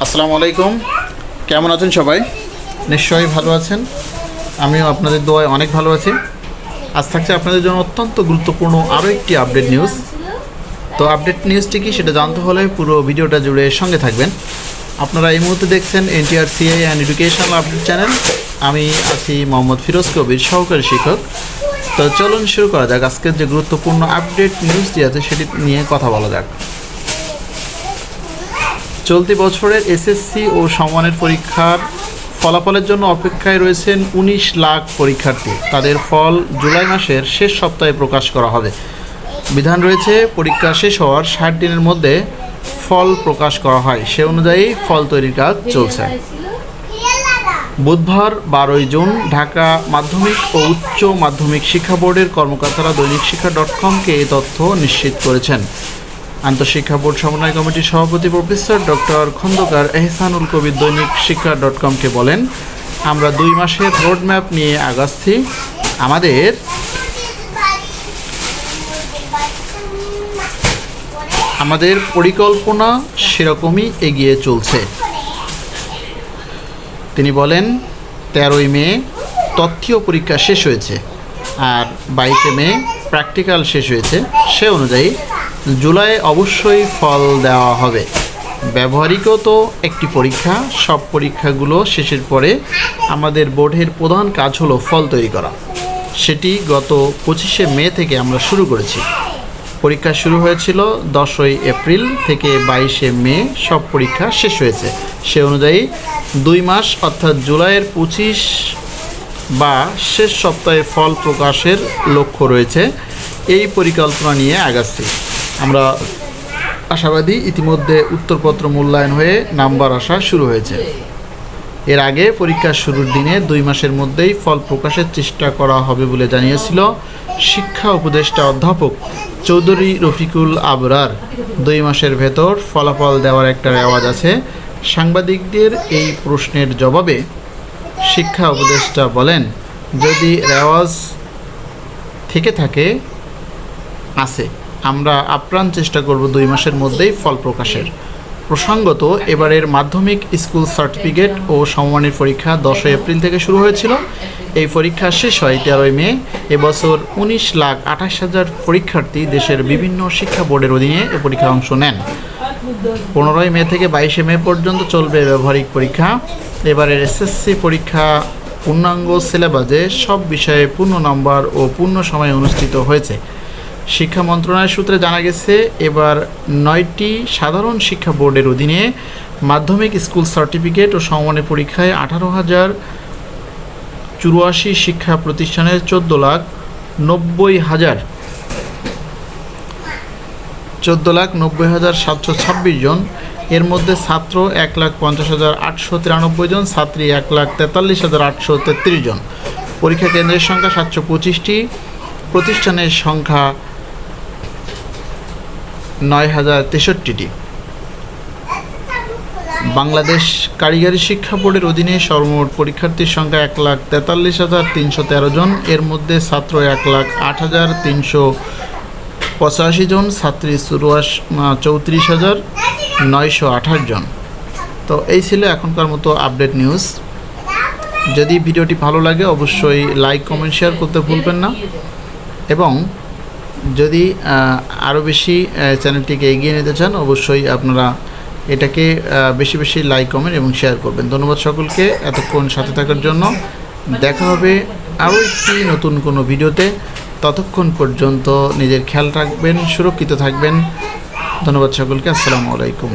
আসসালামু আলাইকুম। কেমন আছেন সবাই? নিশ্চয়ই ভালো আছেন। আমিও আপনাদের দোয়ায় অনেক ভালো আছি। আজ থাকছে আপনাদের জন্য অত্যন্ত গুরুত্বপূর্ণ আরও একটি আপডেট নিউজ। তো আপডেট নিউজটি কি সেটা জানতে হলে পুরো ভিডিওটা জুড়ে সঙ্গে থাকবেন। আপনারা এই মুহূর্তে দেখছেন NTR-CI and educational update channel. আমি আছি মোহাম্মদ ফিরোজ কবির, সহকারী শিক্ষক। তো চলুন শুরু করা যাক। আজকের যে গুরুত্বপূর্ণ আপডেট নিউজটি আছে সেটি নিয়ে কথা বলা যাক। চলতি বছরের এসএসসি ও সমমানের পরীক্ষার ফলাফলের জন্য অপেক্ষায় রয়েছেন 19 লাখ পরীক্ষার্থী। তাদের ফল জুলাই মাসের শেষ সপ্তাহে প্রকাশ করা হবে। বিধান রয়েছে পরীক্ষা শেষ হওয়ার 60 দিনের মধ্যে ফল প্রকাশ করা হয়। সে অনুযায়ী ফল তৈরির কাজ চলছে। বুধবার 12 জুন ঢাকা মাধ্যমিক ও উচ্চ মাধ্যমিক শিক্ষা বোর্ডের কর্মকর্তারা দৈনিক শিক্ষা .comকে এই তথ্য নিশ্চিত করেছেন। আন্তঃশিক্ষা বোর্ড সমন্বয় কমিটির সভাপতি প্রফেসর ডক্টর খন্দকার এহসানুল কবির দৈনিক শিক্ষা .comকে বলেন, আমরা 2 মাসের রোডম্যাপ নিয়ে আগাচ্ছি। আমাদের পরিকল্পনা সেরকমই এগিয়ে চলছে। তিনি বলেন, 13 মে তথ্যীয় পরীক্ষা শেষ হয়েছে আর 22 মে প্র্যাকটিক্যাল শেষ হয়েছে। সে অনুযায়ী জুলাই অবশ্যই ফল দেওয়া হবে। ব্যবহারিকও তো একটি পরীক্ষা। সব পরীক্ষাগুলো শেষের পরে আমাদের বোর্ডের প্রধান কাজ হলো ফল তৈরি করা। সেটি গত 25 মে থেকে আমরা শুরু করেছি। পরীক্ষা শুরু হয়েছিল 10 এপ্রিল থেকে 22 মে সব পরীক্ষা শেষ হয়েছে। সে অনুযায়ী 2 মাস অর্থাৎ জুলাইয়ের 25 বা শেষ সপ্তাহে ফল প্রকাশের লক্ষ্য রয়েছে। এই পরিকল্পনা নিয়ে আগাচ্ছি। আমরা আশাবাদী। ইতিমধ্যে উত্তরপত্র মূল্যায়ন হয়ে নাম্বার আসা শুরু হয়েছে। এর আগে পরীক্ষা শুরুর দিনে 2 মাসের মধ্যেই ফল প্রকাশের চেষ্টা করা হবে বলে জানিয়েছিল শিক্ষা উপদেষ্টা অধ্যাপক চৌধুরী রফিকুল আবরার। 2 মাসের ভেতর ফলাফল দেওয়ার একটা রেওয়াজ আছে। সাংবাদিকদের এই প্রশ্নের জবাবে শিক্ষা উপদেষ্টা বলেন, যদি রেওয়াজ থেকে থাকে আছে, আমরা আপ্রাণ চেষ্টা করব 2 মাসের মধ্যেই ফল প্রকাশের। প্রসঙ্গত, এবারের মাধ্যমিক স্কুল সার্টিফিকেট ও সমমানের পরীক্ষা 10 এপ্রিল থেকে শুরু হয়েছিল। এই পরীক্ষা শেষ হয় 13 মে। এবছর 19,28,000 পরীক্ষার্থী দেশের বিভিন্ন শিক্ষা বোর্ডের অধীনে এ পরীক্ষায় অংশ নেন। 15 মে থেকে 22 মে পর্যন্ত চলবে ব্যবহারিক পরীক্ষা। এবারের এসএসসি পরীক্ষা পূর্ণাঙ্গ সিলেবাসে সব বিষয়ে পূর্ণ নম্বর ও পূর্ণ সময়ে অনুষ্ঠিত হয়েছে। শিক্ষা মন্ত্রণালয়ের সূত্রে জানা গেছে, এবার 9টি সাধারণ শিক্ষা বোর্ডের অধীনে মাধ্যমিক স্কুল সার্টিফিকেট ও সমমানের পরীক্ষায় 18,084 শিক্ষা প্রতিষ্ঠানের 14,90,726 জন। এর মধ্যে ছাত্র 1,50,893 জন, ছাত্রী 1,43,833 জন। পরীক্ষা কেন্দ্রের সংখ্যা 725টি, প্রতিষ্ঠানের সংখ্যা 9,063টি। বাংলাদেশ কারিগরি শিক্ষা বোর্ডের অধীনে সর্বমোট পরীক্ষার্থীর সংখ্যা 1,43,313 জন। এর মধ্যে ছাত্র 1,08,385 জন, ছাত্রী 34,928 জন। তো এই ছিল এখনকার মতো আপডেট নিউজ। যদি ভিডিওটি ভালো লাগে অবশ্যই লাইক, কমেন্ট, শেয়ার করতে ভুলবেন না। এবং যদি আরও বেশি চ্যানেলটিকে এগিয়ে নিতে চান অবশ্যই আপনারা এটাকে বেশি বেশি লাইক, কমেন্ট এবং শেয়ার করবেন। ধন্যবাদ সকলকে এতক্ষণ সাথে থাকার জন্য। দেখা হবে আরও একটি নতুন কোনো ভিডিওতে। ততক্ষণ পর্যন্ত নিজের খেয়াল রাখবেন, সুরক্ষিত থাকবেন। ধন্যবাদ সকলকে। আসসালামু আলাইকুম।